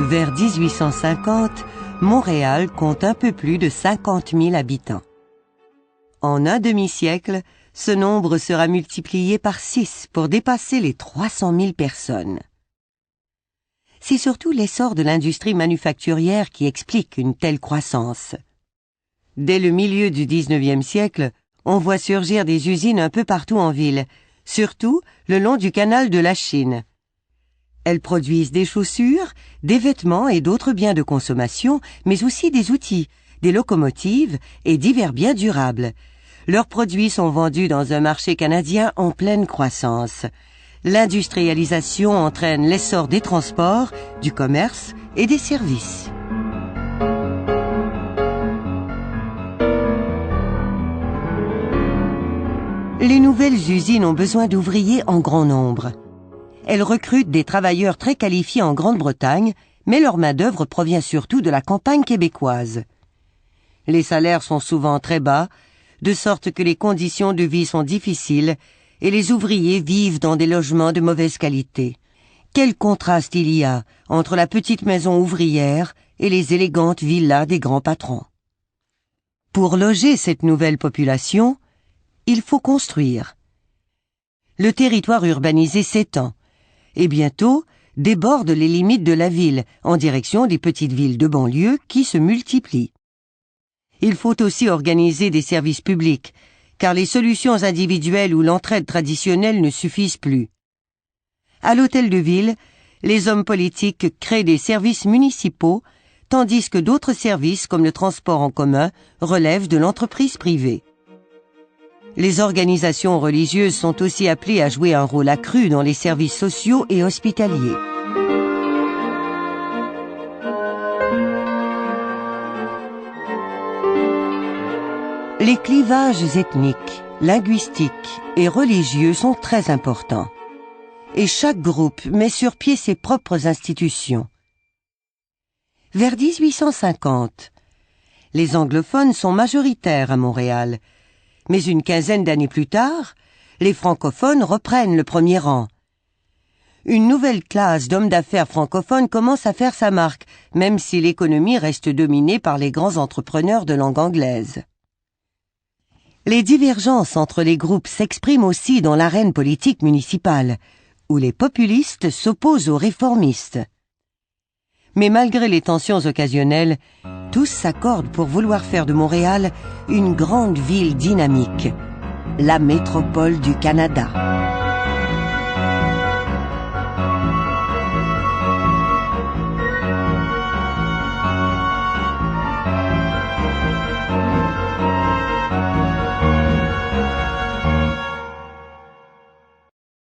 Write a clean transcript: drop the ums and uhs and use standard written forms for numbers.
Vers 1850, Montréal compte un peu plus de 50 000 habitants. En un demi-siècle, ce nombre sera multiplié par 6 pour dépasser les 300 000 personnes. C'est surtout l'essor de l'industrie manufacturière qui explique une telle croissance. Dès le milieu du 19e siècle, on voit surgir des usines un peu partout en ville, surtout le long du canal de la Chine. Elles produisent des chaussures, des vêtements et d'autres biens de consommation, mais aussi des outils, des locomotives et divers biens durables. Leurs produits sont vendus dans un marché canadien en pleine croissance. L'industrialisation entraîne l'essor des transports, du commerce et des services. Les nouvelles usines ont besoin d'ouvriers en grand nombre. Elles recrutent des travailleurs très qualifiés en Grande-Bretagne, mais leur main-d'œuvre provient surtout de la campagne québécoise. Les salaires sont souvent très bas, de sorte que les conditions de vie sont difficiles et les ouvriers vivent dans des logements de mauvaise qualité. Quel contraste il y a entre la petite maison ouvrière et les élégantes villas des grands patrons. Pour loger cette nouvelle population, il faut construire. Le territoire urbanisé s'étend et bientôt déborde les limites de la ville en direction des petites villes de banlieue qui se multiplient. Il faut aussi organiser des services publics, car les solutions individuelles ou l'entraide traditionnelle ne suffisent plus. À l'hôtel de ville, les hommes politiques créent des services municipaux, tandis que d'autres services comme le transport en commun relèvent de l'entreprise privée. Les organisations religieuses sont aussi appelées à jouer un rôle accru dans les services sociaux et hospitaliers. Les clivages ethniques, linguistiques et religieux sont très importants. Et chaque groupe met sur pied ses propres institutions. Vers 1850, les anglophones sont majoritaires à Montréal, mais une quinzaine d'années plus tard, les francophones reprennent le premier rang. Une nouvelle classe d'hommes d'affaires francophones commence à faire sa marque, même si l'économie reste dominée par les grands entrepreneurs de langue anglaise. Les divergences entre les groupes s'expriment aussi dans l'arène politique municipale, où les populistes s'opposent aux réformistes. Mais malgré les tensions occasionnelles, tous s'accordent pour vouloir faire de Montréal une grande ville dynamique, la métropole du Canada.